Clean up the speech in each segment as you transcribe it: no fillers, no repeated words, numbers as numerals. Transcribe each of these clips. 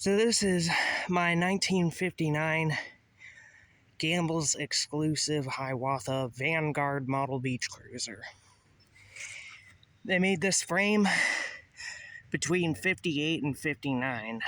So this is my 1959 Gambles exclusive Hiawatha Vanguard model beach cruiser. They made this frame between 58 and 59.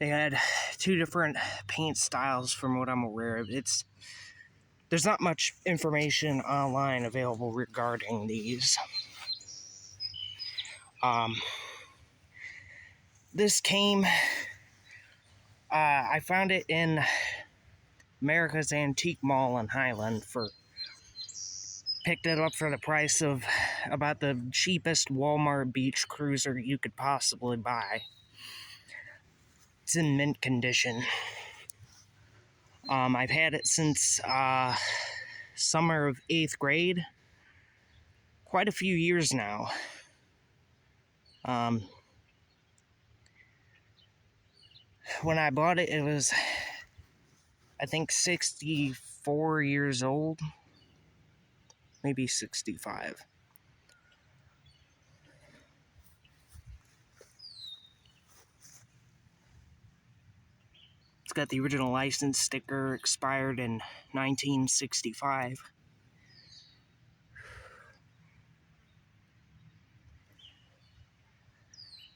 They had two different paint styles from what I'm aware of. There's not much information online available regarding these. This came, I found it in America's Antique Mall in Highland picked it up for the price of about the cheapest Walmart beach cruiser you could possibly buy. It's in mint condition. I've had it since summer of 8th grade. Quite a few years now. When I bought it, it was, I think, 64 years old. Maybe 65. It's got the original license sticker, expired in 1965.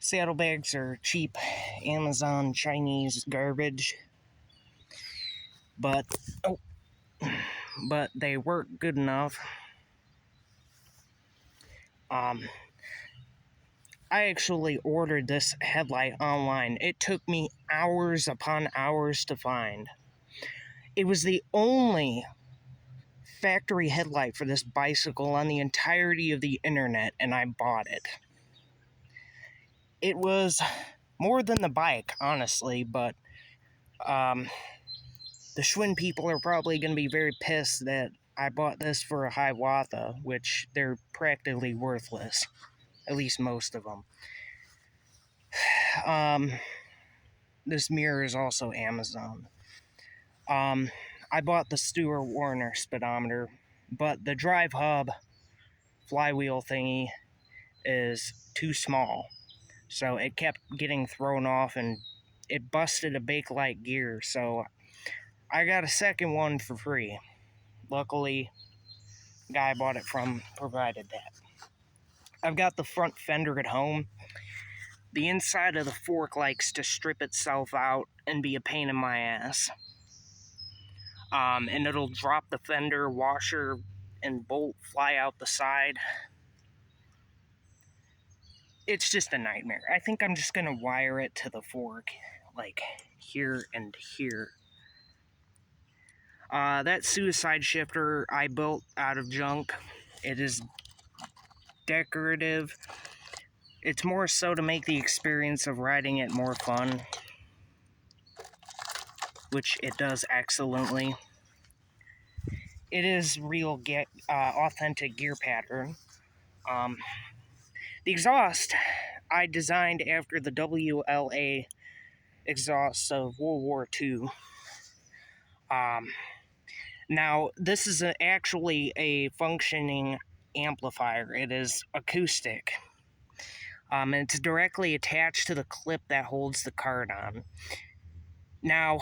Saddlebags are cheap Amazon Chinese garbage, but they work good enough. I actually ordered this headlight online. It took me hours upon hours to find. It was the only factory headlight for this bicycle on the entirety of the internet, and I bought it. It was more than the bike, honestly, but the Schwinn people are probably going to be very pissed that I bought this for a Hiawatha, which they're practically worthless. At least most of them. This mirror is also Amazon. I bought the Stewart Warner speedometer, but the drive hub flywheel thingy is too small. So it kept getting thrown off and it busted a Bakelite gear. So I got a second one for free. Luckily, the guy I bought it from provided that. I've got the front fender at home. The inside of the fork likes to strip itself out and be a pain in my ass. And it'll drop the fender, washer, and bolt fly out the side. It's just a nightmare. I think I'm just going to wire it to the fork, like here and here. That suicide shifter I built out of junk. It is decorative. It's more so to make the experience of riding it more fun, which it does excellently. It is real authentic gear pattern. The exhaust I designed after the WLA exhausts of World War II. Now, this is actually a functioning amplifier. It is acoustic. And it's directly attached to the clip that holds the card on. Now,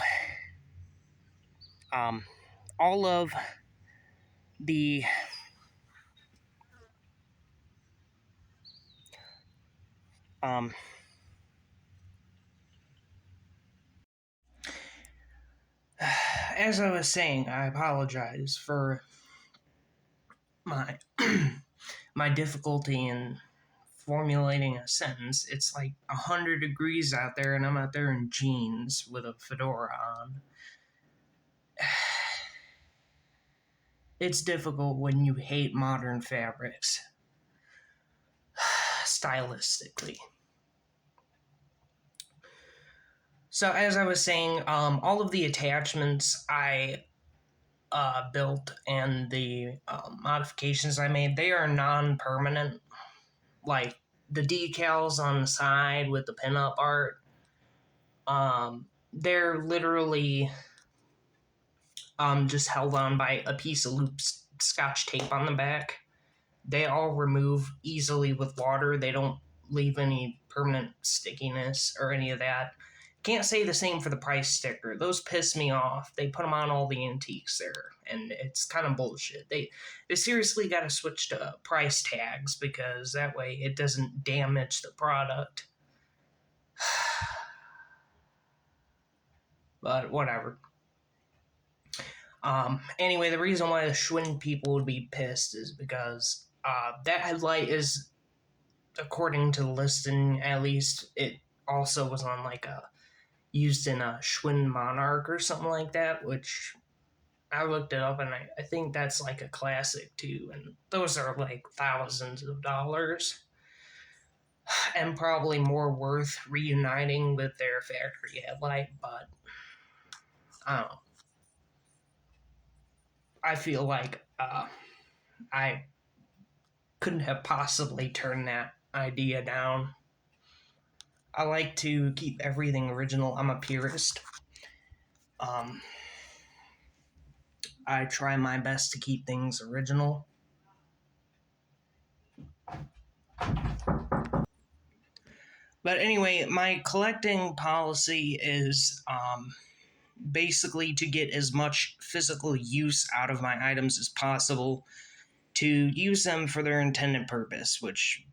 all of the as I was saying, I apologize for my my difficulty in formulating a sentence. It's like 100 degrees out there, and I'm out there in jeans with a fedora on. It's difficult when you hate modern fabrics, stylistically. So, as I was saying, all of the attachments I built and the modifications I made, they are non-permanent. Like the decals on the side with the pinup art, they're literally just held on by a piece of loop scotch tape on the back. They all remove easily with water. They don't leave any permanent stickiness or any of that. Can't say the same for the price sticker. Those piss me off. They put them on all the antiques there, and it's kind of bullshit. They seriously got to switch to price tags, because that way it doesn't damage the product. But whatever. Anyway, the reason why the Schwinn people would be pissed is because that headlight is, according to the listing at least, it also was on like used in a Schwinn Monarch or something like that, which I looked it up, and I think that's like a classic too, and those are like thousands of dollars, and probably more worth reuniting with their factory headlight, but I don't know. I feel like I couldn't have possibly turned that idea down. I like to keep everything original. I'm a purist. I try my best to keep things original. But anyway, my collecting policy is basically to get as much physical use out of my items as possible, to use them for their intended purpose, which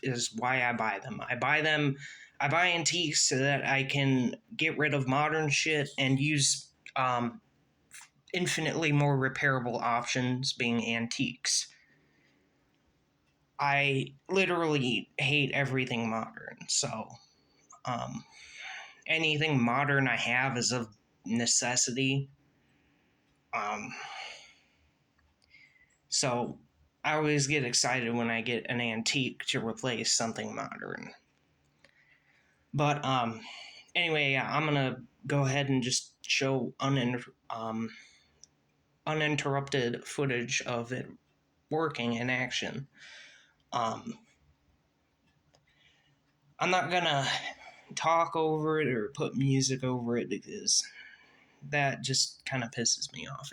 is why I buy them. I buy antiques so that I can get rid of modern shit and use infinitely more repairable options, being antiques. I literally hate everything modern, so anything modern I have is of necessity. So I always get excited when I get an antique to replace something modern. But anyway, yeah, I'm gonna go ahead and just show uninterrupted footage of it working in action. I'm not gonna talk over it or put music over it, because that just kind of pisses me off.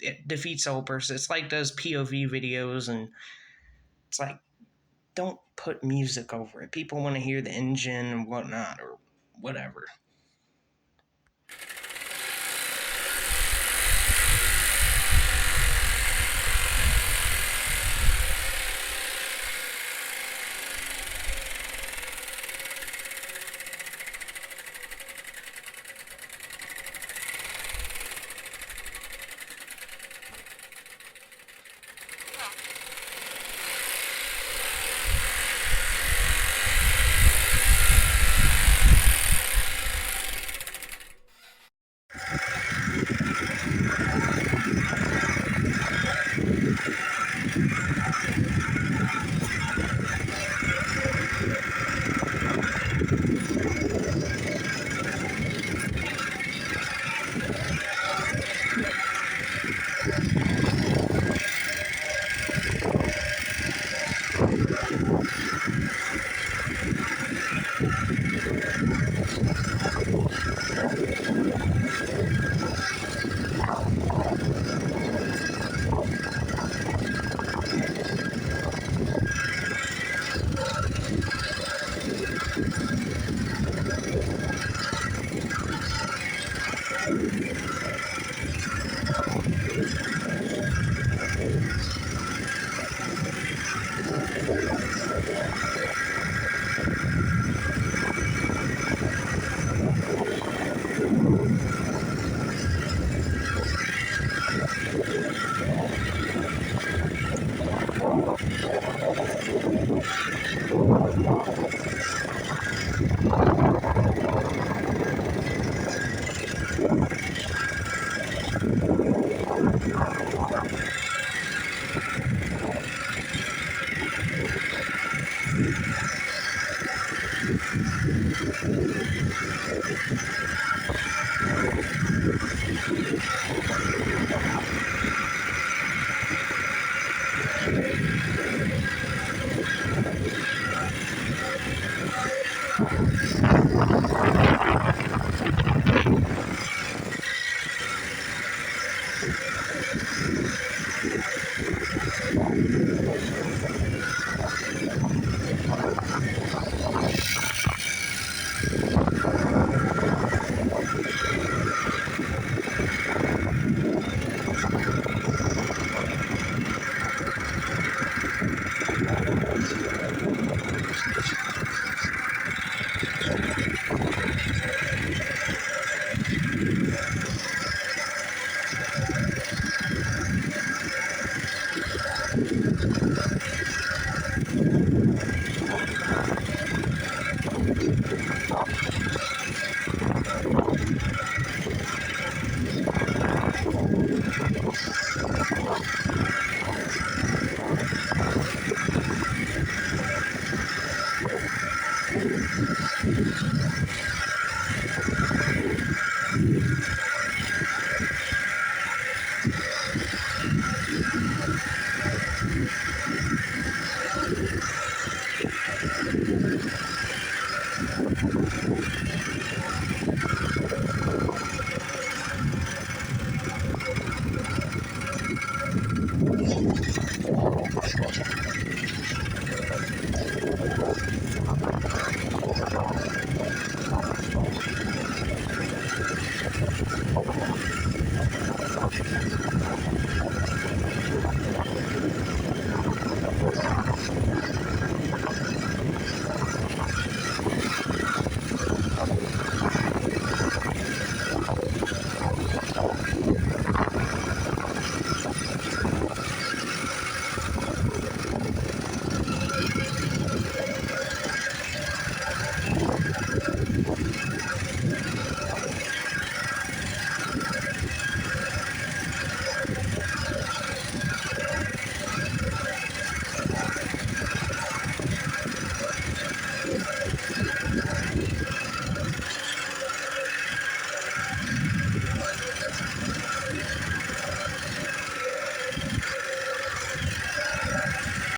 It defeats the whole purpose. It's like those POV videos, and it's like, don't put music over it. People want to hear the engine and whatnot, or whatever.